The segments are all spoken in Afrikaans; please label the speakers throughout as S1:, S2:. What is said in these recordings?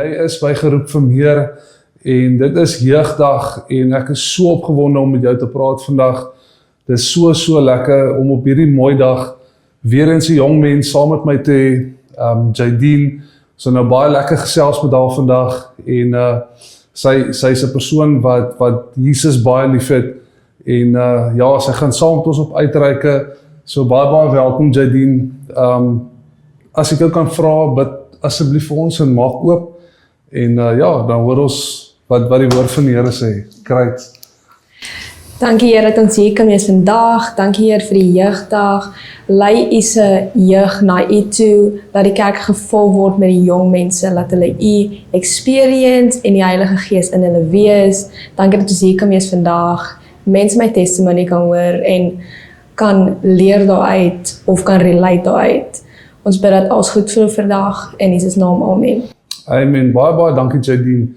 S1: Jy is by Geroep vir Meer en dit is jeugdag en ek is so opgewonde om met jou te praat vandag. Dit is so lekker om op hierdie mooi dag weer eens 'n jong mens saam met my te hê, Jadine. So nou baie lekker gesels met haar vandag en sy's 'n persoon wat Jesus baie liefhet en ja, sy gaan saam met ons op uitreike. So baie welkom Jadine. As ek jou kan vra, bid asseblief vir ons en maak oop en ja, dan hoor ons wat die woord van die Here sê. Great.
S2: Dankie Here dat ons hier kan wees vandag. Dankie Here vir die jeugdag. Lei u se jeug na u toe, dat die kerk gevul word met die jong mense, laat hulle u experience en die Heilige Gees in hulle wees. Dankie dat ons hier kan wees vandag. Mense my testimony kan hoor en kan leer daaruit of kan relate daaruit. Ons bid dat alles goed voel vandag in Jesus naam, amen.
S1: Amen. Baie dankie Jadine.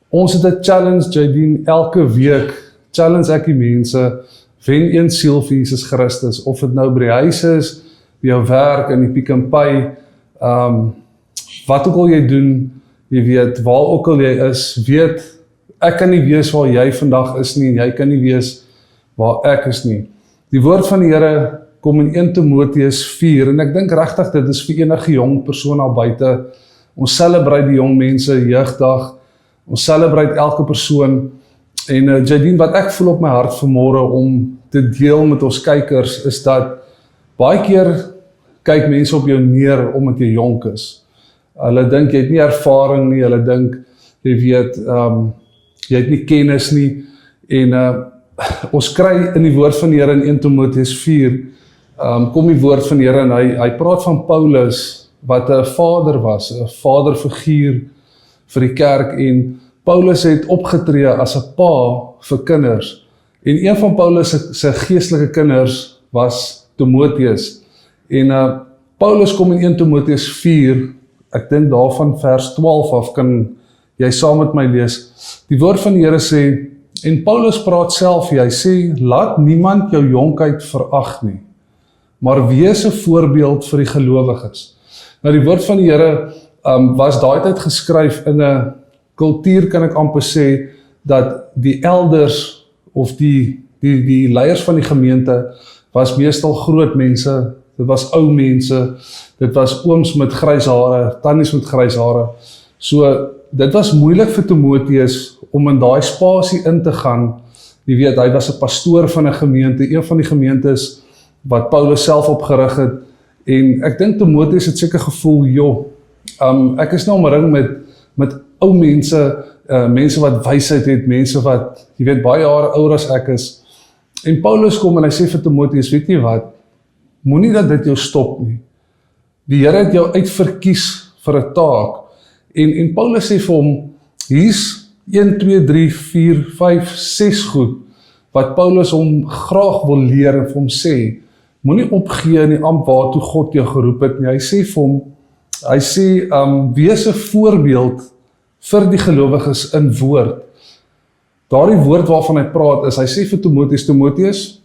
S1: Ons het 'n challenge Jadine, elke week challenge ek die mense, wen een siel vir Jesus Christus, of dit nou by die huis is, by jou werk, in die Pick n Pay, wat ook al jy doen, jy weet, waar ook al jy is, weet, ek kan nie wees waar jy vandag is nie, en jy kan nie wees waar ek is nie. Die woord van die Here kom in 1 Timoteus 4, en ek dink regtig dit is vir enige jong persoon al buite. Ons celebrate die jong mense jeugdag, ons celebrate elke persoon, en Jadine, wat ek voel op my hart vanmôre om te deel met ons kykers, is dat baie keer kyk mense op jou neer omdat jy jonk is. Hulle dink jy het nie ervaring nie, hulle dink, jy weet, jy het nie kennis nie, en ons kry in die woord van die Here in 1 Timoteus 4, kom die woord van die Here en hy praat van Paulus, wat 'n vader was, 'n vaderfiguur vir die kerk, en Paulus het opgetree as 'n pa vir kinders, en een van Paulus se geestelike kinders was Timoteus, en Paulus kom in 1 Timoteus 4, ek dink daarvan vers 12 af, kan jy saam met my lees. Die woord van die Here sê, en Paulus praat self, hy sê, laat niemand jou jonkheid verag nie, maar wees 'n voorbeeld vir die gelowiges. Nou die woord van die Here was daai tyd geskryf in 'n kultuur, kan ek amper sê, dat die elders of die leiers van die gemeente was meestal groot mense, dit was ou mense, dit was ooms met grys hare, tannies met grys hare. So dit was moeilik vir Timoteus om in daai spasie in te gaan. Jy weet, hy was 'n pastoor van 'n gemeente, een van die gemeentes wat Paulus self opgerig het, en ek dink Timoteus het seker gevoel, ek is nou omring met ou mense, mense wat wysheid het, mense wat, jy weet, baie jare ouer as ek is. En Paulus kom en hy sê vir Timoteus, weet jy wat, moenie dat dit jou stop nie. Die Here het jou uitverkies vir 'n taak. En Paulus sê vir hom, hier's 1, 2, 3, 4, 5, 6 goed, wat Paulus hom graag wil leer en vir hom sê, moenie opgee in die ampt waartoe God jou geroep het nie. Hy sê vir hom, wees 'n voorbeeld vir die gelowiges in woord. Daardie woord waarvan hy praat is, hy sê vir Timoteus,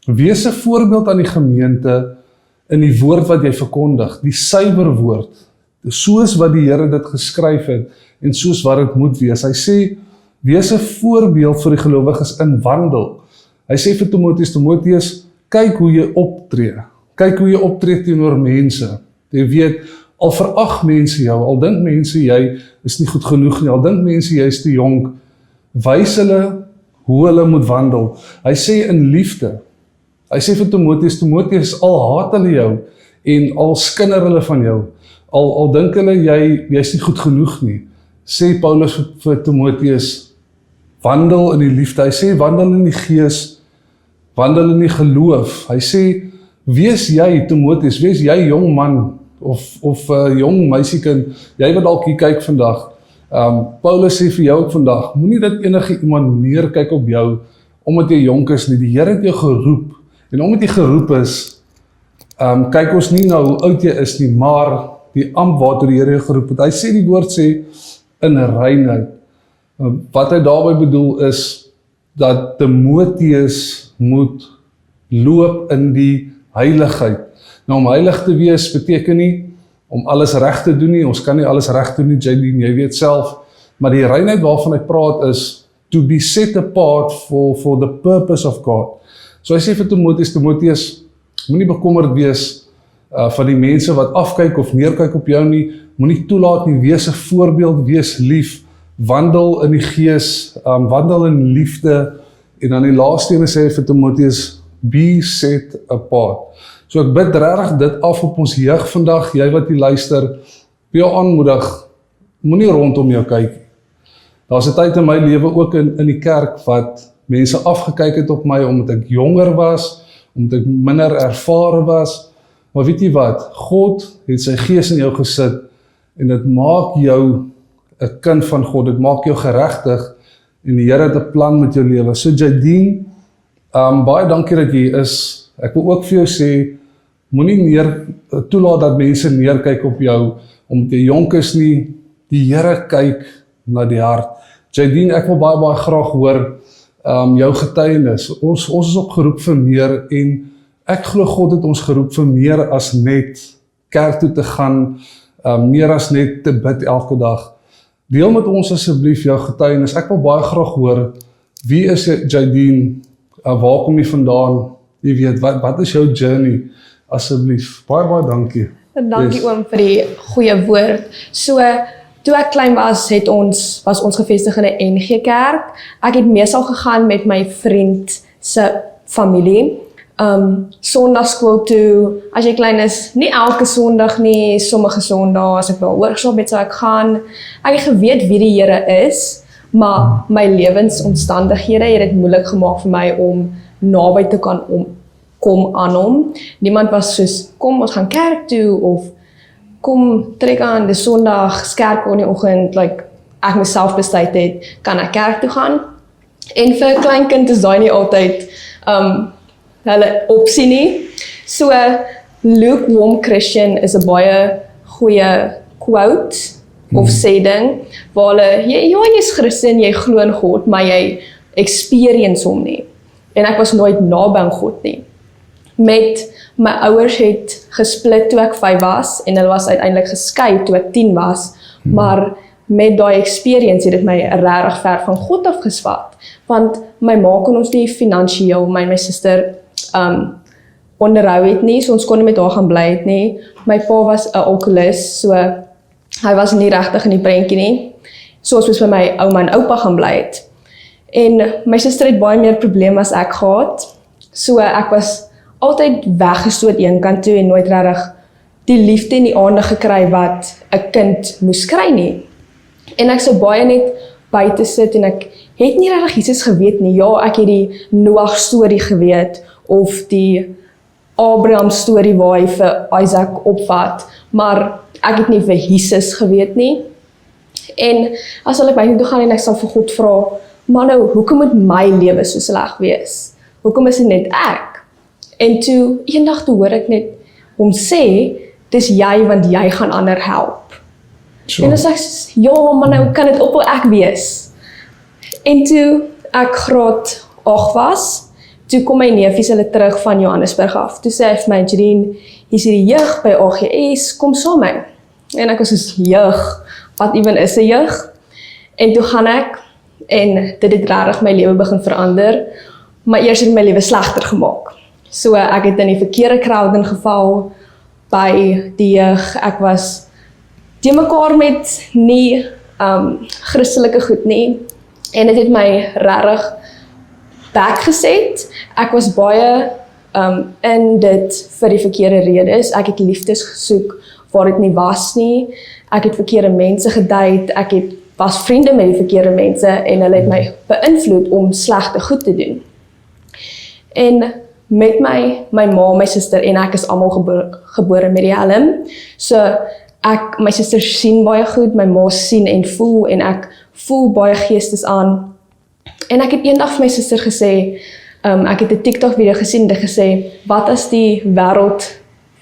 S1: wees 'n voorbeeld aan die gemeente in die woord wat jy verkondig, die suiwer woord, soos wat die Here dit geskryf het, en soos wat dit moet wees. Hy sê, wees 'n voorbeeld vir die gelowiges in wandel. Hy sê vir Timoteus, kyk hoe jy optree teenoor mense. Jy weet, al verag mense jou, al dink mense jy is nie goed genoeg nie, al dink mense jy is te jonk, wys hulle hoe hulle moet wandel. Hy sê in liefde. Hy sê vir Timoteus, al haat hulle jou, en al skinder hulle van jou, al dink hulle jy is nie goed genoeg nie, sê Paulus vir Timoteus, wandel in die liefde. Hy sê, wandel in die gees, wandel in die geloof. Hy sê, wees jy Timoteus, wees jy jong man, of jong meisiekind, jy wat dalk hier kyk vandag, Paulus sê vir jou ook vandag, moenie dat enige iemand neerkyk op jou, omdat jy jonk is nie, die Here het jou geroep, en omdat jy geroep is, kyk ons nie nou hoe oud jy is nie, maar die ampt waartoe die Here jou geroep het. Hy sê, die woord sê, in reinheid. Wat hy daarby bedoel is, dat Timoteus moet loop in die heiligheid. Nou om heilig te wees beteken nie om alles reg te doen nie. Ons kan nie alles reg doen nie, Jadine, jy weet self. Maar die reinheid waarvan ek praat is to be set apart for the purpose of God. So hy sê vir Timotheus, moenie bekommerd wees van die mense wat afkyk of neerkyk op jou nie, moenie toelaat nie, wees 'n voorbeeld, wees lief, wandel in die gees, wandel in liefde, en dan die laaste ene sê vir Timotheus, be set apart. So ek bid regtig dit af op ons jeug vandag, jy wat hier luister, wil jou aanmoedig, moenie rondom jou kyk. Daar's 'n tyd in my lewe ook in die kerk wat mense afgekyk het op my omdat ek jonger was, omdat ek minder ervare was. Maar weet jy wat? God het sy gees in jou gesit en dit maak jou 'n kind van God, dit maak jou geregtig en die Here het 'n plan met jou lewe. So Jadine, baie dankie dat jy is. Ek wil ook vir jou sê, moenie toelaat dat mense neerkyk op jou omdat jy jonk is nie. Die Here kyk na die hart. Jadine, ek wil baie graag hoor jou getuienis. Ons is opgeroep vir meer en ek glo God het ons geroep vir meer as net kerk toe te gaan, meer as net te bid elke dag. Deel met ons asseblief jou getuienis. Ek wil baie graag hoor, wie is Jadine, waar kom jy vandaan, jy weet, wat is jou journey, asseblief. Baie dankie.
S2: Dankie oom vir die goeie woord. So, toe ek klein was, was ons gevestig in 'n NG Kerk. Ek het meestal gegaan met my vriend se familie. Sondagskool toe, as jy klein is, nie elke Sondag nie, sommige Sondae, as ek wel workshop het, sou ek gaan. Ek het geweet wie die Here is, maar my lewensomstandighede het dit moeilik gemaak vir my om naby te kan kom aan hom. Niemand was soos, kom ons gaan kerk toe, of kom trek aan die Sondag, skerp in die oggend, like, ek myself besluit het, kan ek kerk toe gaan. En vir 'n klein kind is daai nie altyd hulle opsie nie. So, lukewarm Christian is 'n baie goeie quote of sê ding, waar hulle, jy's Christen, jy glo in God, maar jy experience hom nie. En ek was nooit naby aan God nie. Met my ouers het gesplit toe ek 5 was, en hulle was uiteindelik geskei toe ek 10 was, maar met daai experience het dit my regtig ver van God af gesvat, want my ma kon ons nie finansiëel, my suster onderhou het nie, so ons kon nie met haar gaan bly het nie. My pa was 'n alkoholist, so hy was nie regtig in die prentjie nie. So ons moes by my ouma en oupa gaan bly het. En my suster het baie meer probleme as ek gehad. So ek was altyd weggestoot eenkant toe en nooit regtig die liefde en die aandag gekry wat 'n kind moes kry nie. En ek sou baie net buite sit en ek het nie regtig Jesus geweet nie. Ja, ek het die Noag storie geweet of die Abraham storie waar hy vir Isaac opvat, maar ek het nie vir Jesus geweet nie. En as ek buite toe gaan en ek sal vir God vra, maar nou, hoekom moet my lewe so sleg wees? Hoekom is dit net ek? En toe, eendag toe hoor ek net hom sê, dis jy, want jy gaan ander help. Sure. En dan sê ek, ja, maar nou kan dit op ek wees. En toe ek graad 8 was, toe kom my neefies hulle terug van Johannesburg af. Toe sê hy vir my, Jadine, hier's die jeug by AGS, kom saam my. En ek was soos, jeug, wat even is 'n jeug? En toe gaan ek, en dit het regtig my lewe begin verander, maar eers het my lewe slegter gemaak. So ek het in die verkeerde crowd ingeval by die jeug. Ek was te mekaar met nie Christelike goed nie, en dit het my regtig back geset. Ek was baie in dit vir die verkeerde redes. Ek het liefdes gesoek waar dit nie was nie. Ek het verkeerde mense gedate. Ek was vriende met die verkeerde mense en hulle het my beïnvloed om slegte goed te doen. En met my ma, my suster en ek is almal gebore met die helm. So my suster sien baie goed, my ma sien en ek voel baie geestes aan. En ek het eendag vir my suster gesê, ek het 'n TikTok video gesien en gesê, wat as die wêreld,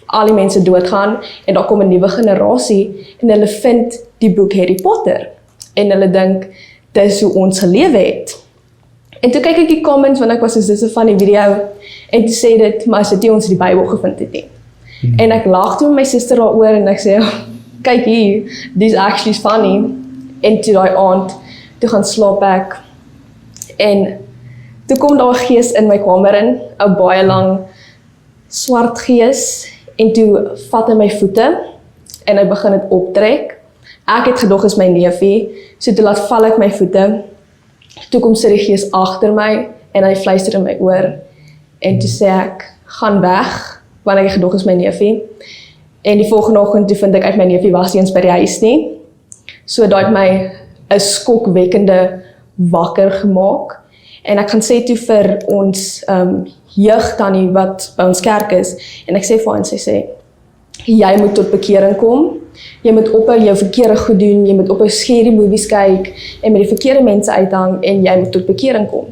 S2: al die mense doodgaan en daar kom 'n nuwe generasie en hulle vind die boek Harry Potter en hulle dink dis hoe ons gelewe het. En toe kyk ek die comments, want ek was soos dis 'n van die video, en toe sê dit, maar as dit nie ons in die Bybel gevind het nie. En ek lag toe met my suster daaroor en ek sê, kyk hier, this actually is funny. En toe daai aand, toe gaan slaap ek. En toe kom daar 'n gees in my kamer in, 'n baie lang swart gees, en toe vat hy my voete en hy begin dit optrek. Ek het gedog is my neefie, so toe laat val ek my voete. Toe kom sit die gees agter my en hy fluister in my oor en toe sê ek, gaan weg, want ek het gedog is my neefie. En die volgende oggend toe vind ek uit my neefie was nie eens by die huis nie. So daai het my 'n skokwekkende wakker gemaak. En ek gaan sê toe vir ons jeug tannie wat by ons kerk is, en ek sê vir haar en sy sê, jy moet tot bekering kom, jy moet ophou jou verkeerde goed doen, jy moet ophou scary movies kyk, en met die verkeerde mense uithang, en jy moet tot bekering kom.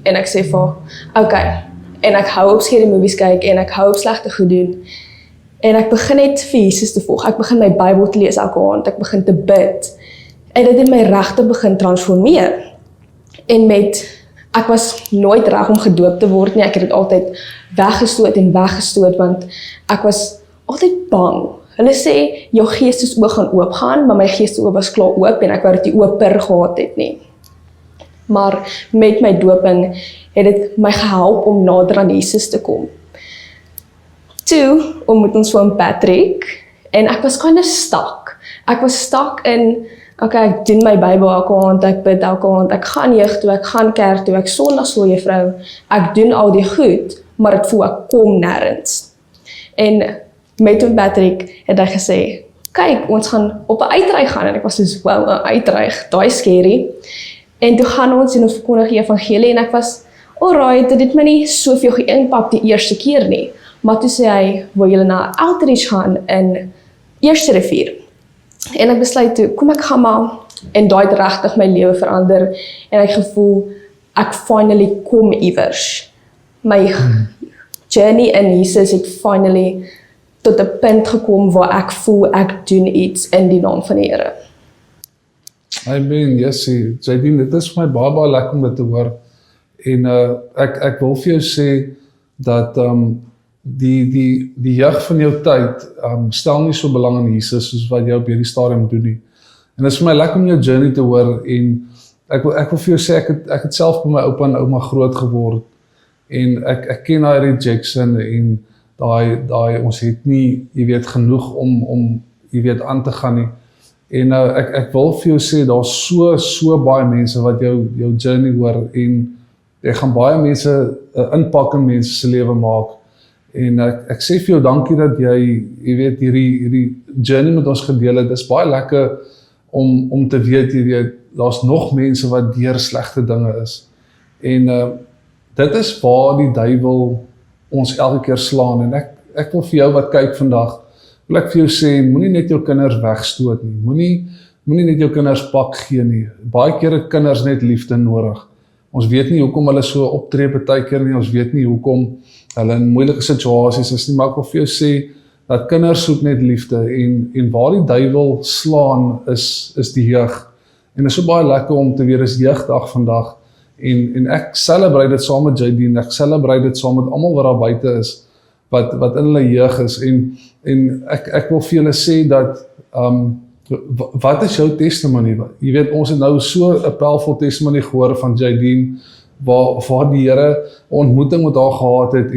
S2: En ek sê vir haar, okay, en ek hou op scary movies kyk, en ek hou op slegte goed doen, en ek begin net vir Jesus te volg, ek begin my Bybel te lees elke aand, ek begin te bid, en dit het my regtig begin transformeer, en ek was nooit reg om gedoop te word nie, ek het dit altyd weggestoot, want ek was altyd bang. Hulle sê, jou geestesoog gaan oopgaan, maar my geestesoog was klaar oop, en ek wou dit nie oper gehad het nie. Maar met my doping het dit my gehelp om nader aan Jesus te kom. Toe ontmoet ons vir Patrick, en ek was kind of stuck. Ek was stuck in, okay, ek doen my Bybel elke aand, ek bid elke aand, ek gaan jeug toe, ek gaan kerk toe, ek sondagskooljuffrou, ek doen al die goed, maar dit voel ek kom nêrens. En met Patrick het hy gesê, kyk, ons gaan op 'n uitreik gaan, en ek was soos, wow, 'n uitreik, daai scary. En toe gaan ons en ons verkondig die evangelie, en ek was, alright, dit het my nie soveel geïmpak die eerste keer nie, maar toe sê hy, wil julle na outreach gaan in Eerste Rivier? En ek besluit toe, kom ek gaan maar, en daai het regtig my lewe verander, en ek gevoel, ek finally kom iewers. My journey in Jesus het finally tot 'n punt gekom waar ek voel, ek doen iets in die naam van die Here.
S1: I mean, yes, Jadine, dit is vir my baie lekker om dit te hoor, en ek wil vir jou sê, dat die jeug van jou tyd stel nie so belang in Jesus soos wat jy op hierdie stadium doen nie. En dit is vir my lekker om jou journey te hoor, en ek wil vir jou sê, ek het self by my oupa en ouma groot geword, en ek ken daai rejection, en daai ons het nie, jy weet, genoeg om jy weet, aan te gaan nie. En ek wil vir jou sê, daar's so baie mense wat jou journey hoor, en jy gaan baie mense impak in mense se lewe maak. En ek sê vir jou dankie dat jy weet, hierdie journey met ons gedeel het. Dit is baie lekker om te weet, jy weet, daar's nog mense wat deur slegte dinge is. En dit is waar die duiwel ons elke keer slaan, en ek wil vir jou wat kyk vandag, wil ek vir jou sê, moenie net jou kinders wegstoot nie, moenie net jou kinders pak gee nie. Baie keer het kinders net liefde nodig. Ons weet nie hoekom hulle so optree partykeer nie, ons weet nie hoekom hulle in moeilike situasies is nie, maar ek wil vir jou sê, dat kinders soek net liefde, en waar die duiwel slaan is die jeug. En dit is so baie lekker om te weer is jeugdag vandag, en ek celebrate dit saam met Jadine, ek celebrate dit saam met almal wat daar buite is, wat in hulle jeug is, en ek wil vir julle sê dat, wat is jou testimony? Jy weet, ons het nou so 'n powerful testimony gehoor van Jadine, waar die Here 'n ontmoeting met haar gehad het,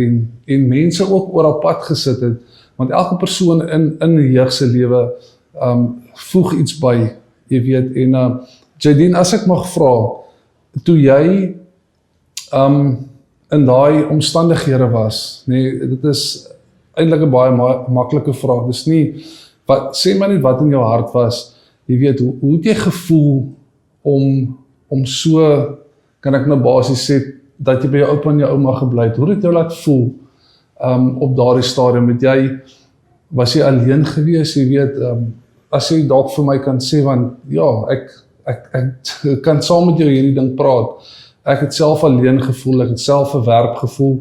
S1: en mense ook oor haar pad gesit het, want elke persoon in die jeug se lewe voeg iets by, jy weet, en Jadine, as ek mag vra, toe jy in daai omstandighede was, nee, dit is eintlik 'n baie maklike vraag, dis nie, sê maar net wat in jou hart was, jy weet, hoe het jy gevoel om so, kan ek nou basies sê, dat jy by jou oupa en jou ouma gebly het, hoe het jou laat voel op daardie stadium, was jy alleen gewees, jy weet, as jy dalk vir my kan sê, want ja, ek kan saam met jou hierdie ding praat, ek het self alleen gevoel, ek het self verwerp gevoel,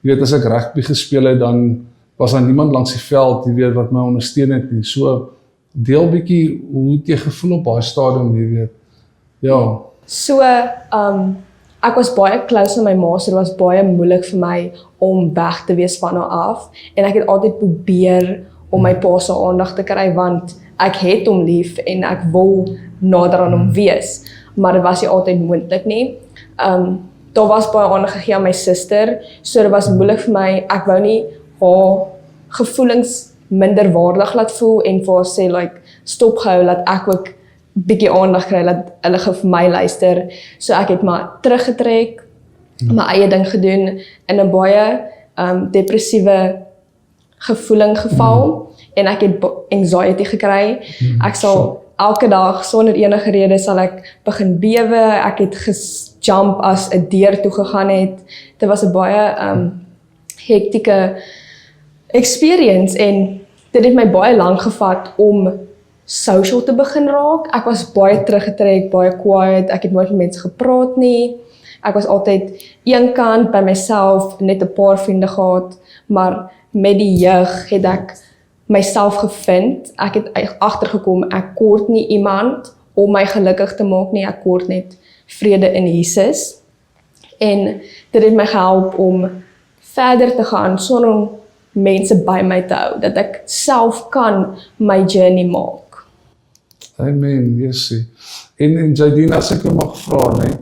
S1: jy weet, as ek rugby gespeel het, dan was daar niemand langs die veld, jy weet, wat my ondersteun het nie, so, deel bietjie, hoe het jy gevoel op daai stadium, jy weet, ja.
S2: So, ek was baie close aan my ma, so dit was baie moeilik vir my om weg te wees van haar af, en ek het altyd probeer om my pa se aandag te kry, want ek het hom lief, en ek wil nader aan hom wees, maar dit was nie altyd moontlik nie. Daar was baie aandag gegee aan my suster, so dit was moeilik vir my, ek wou nie haar gevoelens minderwaardig laat voel, en vir haar sê, like, stop gehou, laat ek ook bietjie aandag kry, laat hulle vir my luister, so ek het maar teruggetrek, my eie ding gedoen, in 'n baie depressiewe gevoeling geval, en ek het anxiety gekry, ek sal elke dag, sonder enige rede, sal ek begin bewe, ek het gejump as 'n deur toe gegaan het, dit was 'n baie hektieke experience, en dit het my baie lank gevat om social te begin raak. Ek was baie teruggetrek, baie quiet, ek het nooit met mense gepraat nie. Ek was altyd eenkant by myself, net 'n paar vriende gehad, maar met die jeug het ek myself gevind. Ek het agtergekom, ek kort nie iemand om my gelukkig te maak nie, ek kort net vrede in Jesus. En dit het my gehelp om verder te gaan sonder om mense by my te hou, dat ek self kan my journey maak.
S1: Amen, Jessie. En Jadine, as ek jou mag vra, nee,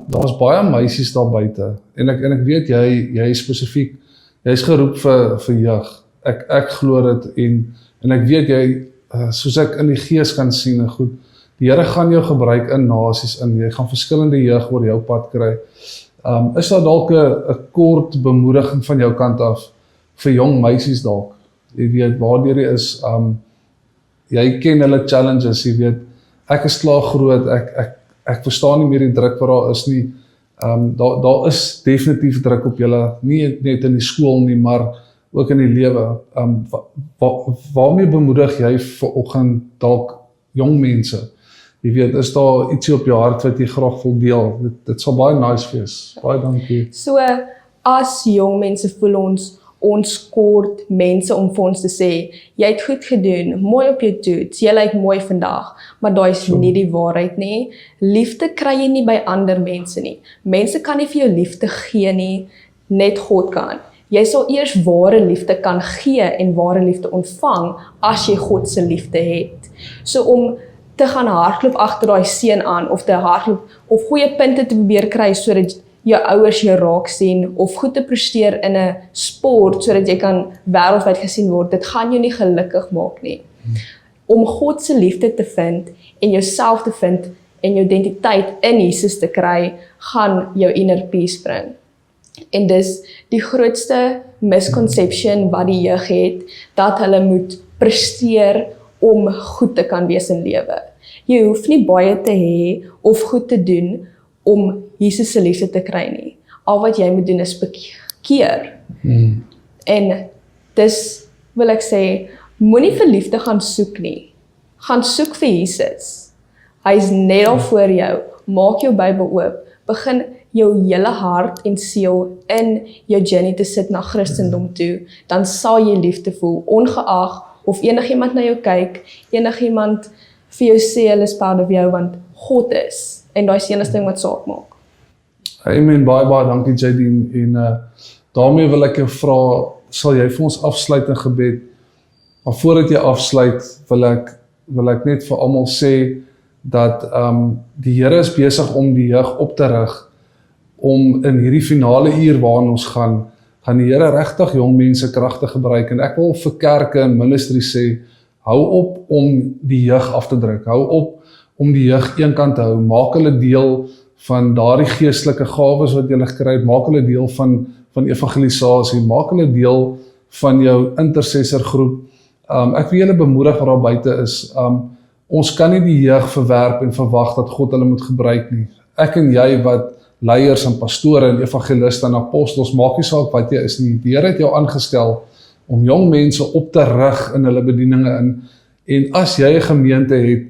S1: daar's baie meisies daar buite, en ek weet jy spesifiek, jy is geroep vir jeug. Ek glo dit, en ek weet jy, soos ek in die gees kan sien, en goed, die Here gaan jou gebruik in nasies, en jy gaan verskillende jeug oor jou pad kry. Is daar dalk 'n kort bemoediging van jou kant af, vir jong meisies dalk? Jy weet, waardeur jy is, jy ken hulle challenges, jy weet, ek is klaar groot, ek verstaan nie meer die druk wat daar is nie, daar is definitief druk op julle, nie net in die skool nie, maar ook in die lewe. Waarmee bemoedig jy vanoggend dalk jong mense? Jy weet, is daar ietsie op jou hart wat jy graag wil deel? Dit sal baie nice wees. Baie dankie.
S2: So, as jong mense voel ons kort mense om vir ons te sê, jy het goed gedoen, mooi op jou toets, jy lyk mooi vandag, maar daai is nie die waarheid nie. Liefde kry jy nie by ander mense nie. Mense kan nie vir jou liefde gee nie, net God kan. Jy sal eers ware liefde kan gee en ware liefde ontvang as jy God se liefde het. So om te gaan hardloop agter daai seun aan, of te hardloop, of goeie punte te probeer kry sodat jou ouers jou raak sien, of goed te presteer in 'n sport sodat jy kan wêreldwyd gesien word, dit gaan jou nie gelukkig maak nie. Om God se liefde te vind en jouself te vind en jou identiteit in Jesus te kry, gaan jou inner peace bring. En dis die grootste misconception wat die jeug het, dat hulle moet presteer om goed te kan wees in lewe. Jy hoef nie baie te hê of goed te doen om Jesus se liefde te kry nie. Al wat jy moet doen is bekeer. En dis wil ek sê, moenie vir liefde gaan soek nie. Gaan soek vir Jesus. Hy is net al voor jou. Maak jou Bybel oop. Begin jou hele hart en siel in jou journey te sit na Christendom toe. Dan sal jy liefde voel, ongeag of enigiemand na jou kyk, enigiemand vir jou sê hulle is proud of jou, want God is. En daai is die enigste ding wat saak maak.
S1: Amen, baie dankie Jadine, en daarmee wil ek jou vra, sal jy vir ons afsluit in gebed? Maar voordat jy afsluit, wil ek net vir almal sê, dat die Here is besig om die jeug op te rig, om in hierdie finale uur waarin ons gaan die Here regtig jong mense kragtig gebruik, en ek wil vir kerke en ministry sê, hou op om die jeug af te druk, hou op om die jeug eenkant te hou, maak hulle deel van daardie geestelike gawes wat jy gekry het, maak hulle deel van evangelisasie, maak hulle deel van jou intercessor groep. Ek wil julle bemoedig wat daar buite is, ons kan nie die jeug verwerp en verwag dat God hulle moet gebruik nie. Ek en jy wat leiers en pastore en evangeliste en apostels, maak nie saak wat jy is nie. Die Here het jou aangestel om jong mense op te rig in hulle bedieninge in. En as jy 'n gemeente het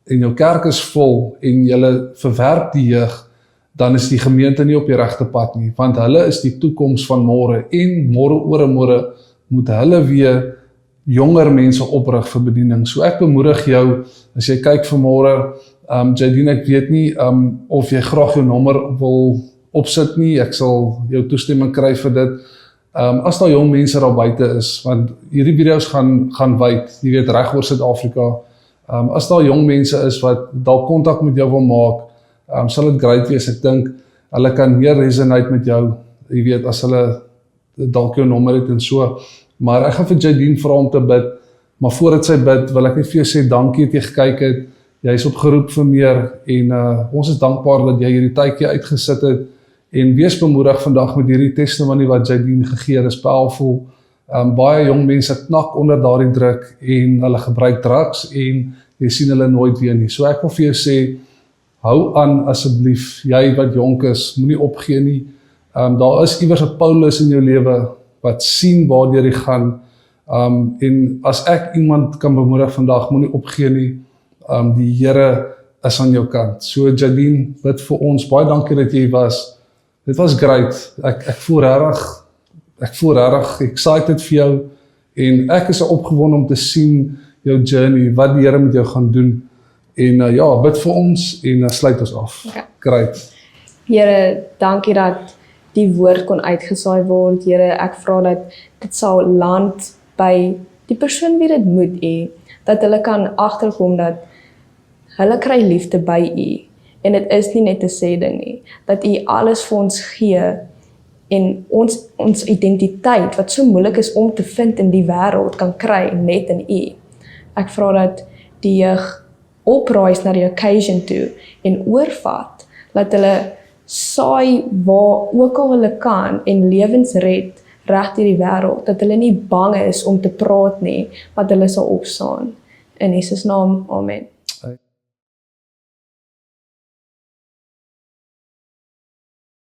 S1: en jou kerk is vol en jy verwerp die jeug, dan is die gemeente nie op die regte pad nie, want hulle is die toekoms van môre, en môre oor môre moet hulle weer jonger mense oprig vir bediening. So ek bemoedig jou, as jy kyk vanmôre, Jadine, ek weet nie of jy graag jou nommer wil opsit nie, ek sal jou toestemming kry vir dit. As daar jong mense daar buite is, want hierdie video's gaan wyd, jy weet, reg oor Suid-Afrika. As daar jong mense is wat dalk kontak met jou wil maak, sal dit great wees. Ek dink hulle kan meer resonate met jou, jy weet, as hulle dalk jou nommer het en so. Maar ek gaan vir Jadine vra om te bid, maar voordat sy bid, wil ek net vir jou sê dankie dat jy gekyk het. Jy is opgeroep vir meer en ons is dankbaar dat jy hierdie tydjie uitgesit het en wees bemoedig vandag met hierdie testimony wat Jadine gegee het, is powerful. Baie jong mense knak onder daardie druk en hulle gebruik drugs en jy sien hulle nooit weer nie. So ek wil vir jou sê, hou aan asseblief, jy wat jonk is, moenie opgee nie. Daar is iewers 'n Paulus in jou lewe wat sien waardeur jy gaan. En as ek iemand kan bemoedig vandag, moenie opgee nie. Die Here is aan jou kant. So Jadine, bid vir ons. Baie dankie dat jy was. Dit was great. Ek voel regtig excited vir jou en ek is opgewonde om te sien jou journey, wat die Here met jou gaan doen. En ja, bid vir ons en sluit ons af.
S2: Okay.
S1: Great.
S2: Here, dankie dat die woord kon uitgesaai word. Here, ek vra dat dit sal land by die persoon wie dit moet hê, dat hulle kan agterkom dat hulle kry liefde by U. En dit is nie net 'n sê ding nie, dat U alles vir ons gee en ons identiteit wat so moeilik is om te vind in die wêreld kan kry net in U. Ek vra dat die jeug opreis na die occasion toe en oorvat, dat hulle saai waar ook al hulle kan en lewens red reg deur die wêreld, dat hulle nie bang is om te praat nie, want hulle sal opstaan. In Jesus naam, amen.